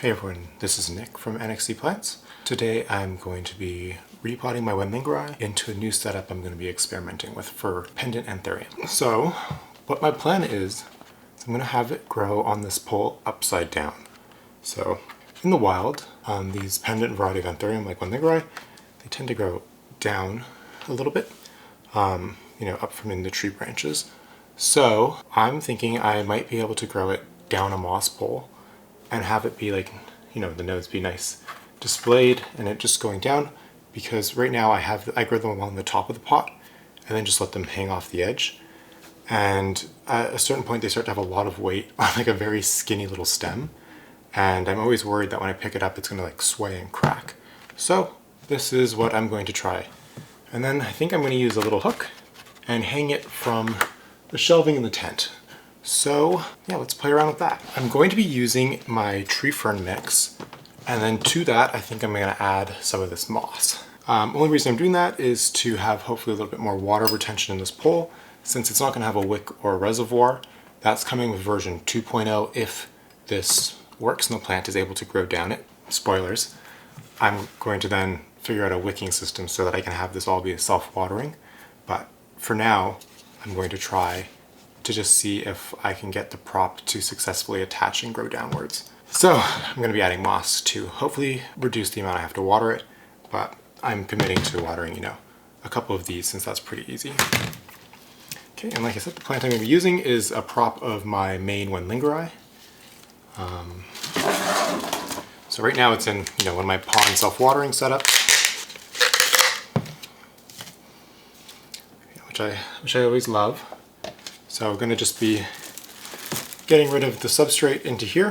Hey everyone, this is Nick from NXT Plants. Today I'm going to be repotting my wendlingeri into a new setup I'm going to be experimenting with for pendant Anthurium. So what my plan is I'm going to have it grow on this pole upside down. So in the wild, these pendant variety of Anthurium like wendlingeri, they tend to grow down a little bit, up from in the tree branches. So I'm thinking I might be able to grow it down a moss pole and have it be like, the nodes be nice displayed and it just going down, because right now I grow them along the top of the pot and then just let them hang off the edge. And at a certain point they start to have a lot of weight on like a very skinny little stem. And I'm always worried that when I pick it up it's gonna like sway and crack. So this is what I'm going to try. And then I think I'm going to use a little hook and hang it from the shelving in the tent. So yeah, let's play around with that. I'm going to be using my tree fern mix, and then to that I think I'm going to add some of this moss. Only reason I'm doing that is to have hopefully a little bit more water retention in this pole, since it's not going to have a wick or a reservoir. That's coming with version 2.0 if this works and the plant is able to grow down it. Spoilers. I'm going to then figure out a wicking system so that I can have this all be self-watering, but for now I'm going to try to just see if I can get the prop to successfully attach and grow downwards. So I'm going to be adding moss to hopefully reduce the amount I have to water it, but I'm committing to watering, a couple of these since that's pretty easy. Okay, and like I said, the plant I'm going to be using is a prop of my main wendlingeri. So right now it's in, one of my pond self-watering setups, which I always love. So we're going to just be getting rid of the substrate into here.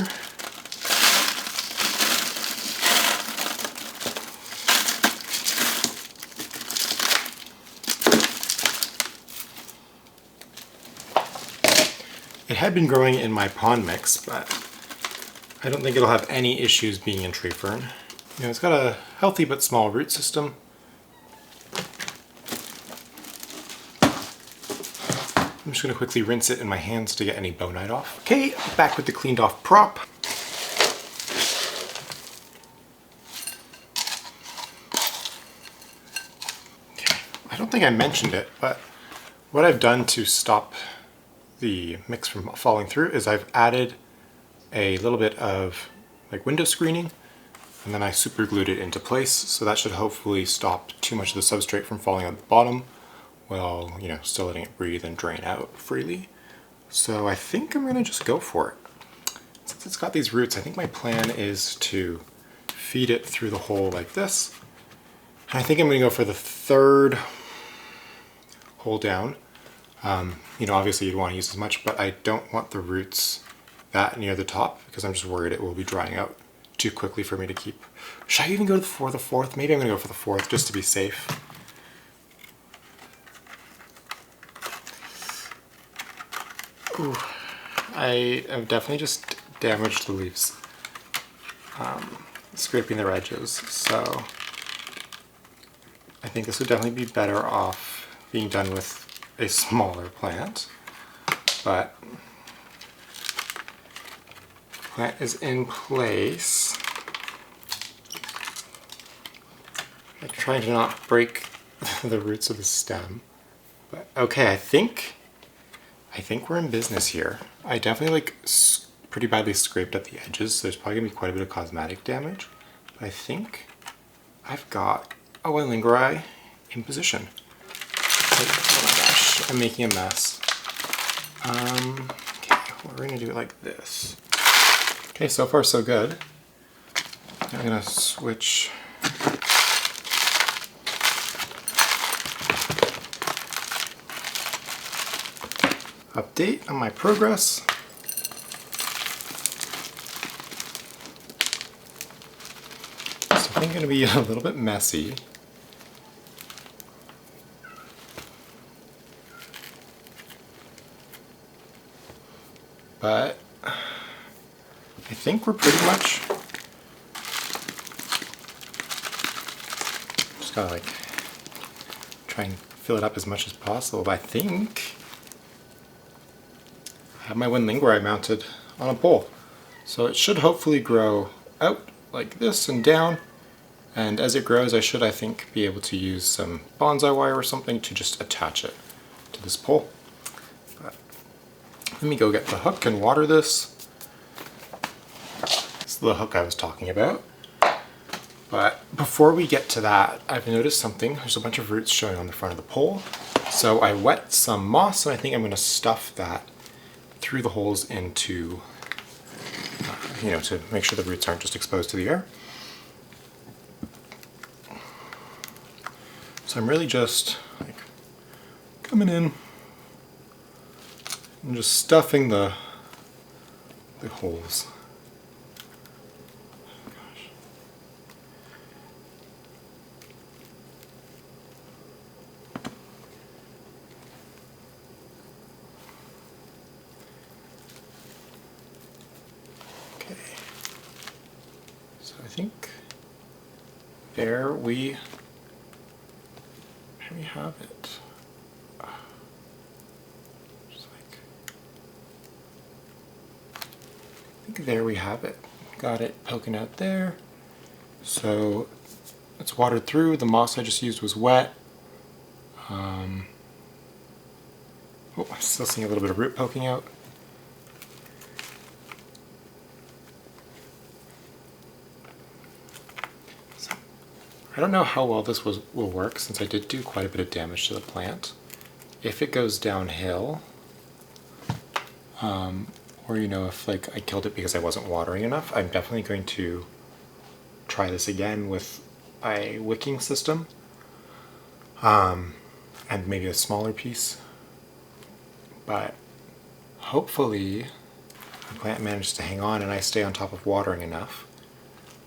It had been growing in my pond mix, but I don't think it'll have any issues being in tree fern. It's got a healthy but small root system. I'm just going to quickly rinse it in my hands to get any bonite off. Okay, back with the cleaned off prop. Okay, I don't think I mentioned it, but what I've done to stop the mix from falling through is I've added a little bit of like window screening, and then I super glued it into place, so that should hopefully stop too much of the substrate from falling on the bottom, while, still letting it breathe and drain out freely. So I think I'm gonna just go for it. Since it's got these roots, I think my plan is to feed it through the hole like this. And I think I'm gonna go for the third hole down. Obviously you'd want to use as much, but I don't want the roots that near the top because I'm just worried it will be drying out too quickly for me to keep. Should I even go for the fourth? Maybe I'm gonna go for the fourth just to be safe. Ooh, I have definitely just damaged the leaves, scraping their edges, so I think this would definitely be better off being done with a smaller plant, but plant is in place. I'm trying to not break the roots of the stem, but okay, I think we're in business here. I definitely pretty badly scraped at the edges, so there's probably gonna be quite a bit of cosmetic damage. But I think I've got a wendlingeri in position. Oh my gosh, I'm making a mess. Okay, we're gonna do it like this. Okay, so far so good. I'm gonna switch update on my progress. So I think I'm going to be a little bit messy. But I think we're pretty much just gotta try and fill it up as much as possible. But I think I have my wendlingeri mounted on a pole. So it should hopefully grow out like this and down. And as it grows, I should, I think, be able to use some bonsai wire or something to just attach it to this pole. But let me go get the hook and water this. This is the hook I was talking about. But before we get to that, I've noticed something. There's a bunch of roots showing on the front of the pole. So I wet some moss, and I think I'm going to stuff that through the holes into, to make sure the roots aren't just exposed to the air. So I'm really just like coming in and just stuffing the holes. Okay. So I think there we have it. Just like, I think there we have it. Got it poking out there. So it's watered through. The moss I just used was wet. I'm still seeing a little bit of root poking out. I don't know how well this will work, since I did do quite a bit of damage to the plant. If it goes downhill, or if I killed it because I wasn't watering enough, I'm definitely going to try this again with a wicking system, and maybe a smaller piece. But hopefully the plant manages to hang on and I stay on top of watering enough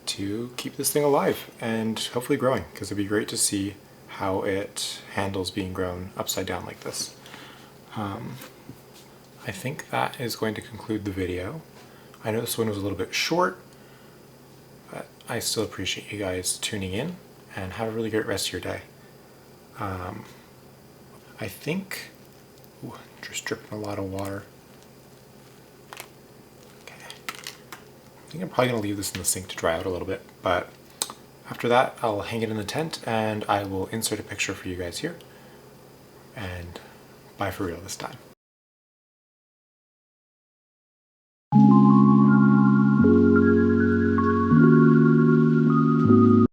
to keep this thing alive and hopefully growing, because it'd be great to see how it handles being grown upside down like this. I think that is going to conclude the video. I know this one was a little bit short, but I still appreciate you guys tuning in, and have a really great rest of your day. I think, just dripping a lot of water. I think I'm probably going to leave this in the sink to dry out a little bit, but after that I'll hang it in the tent and I will insert a picture for you guys here. And bye for real this time.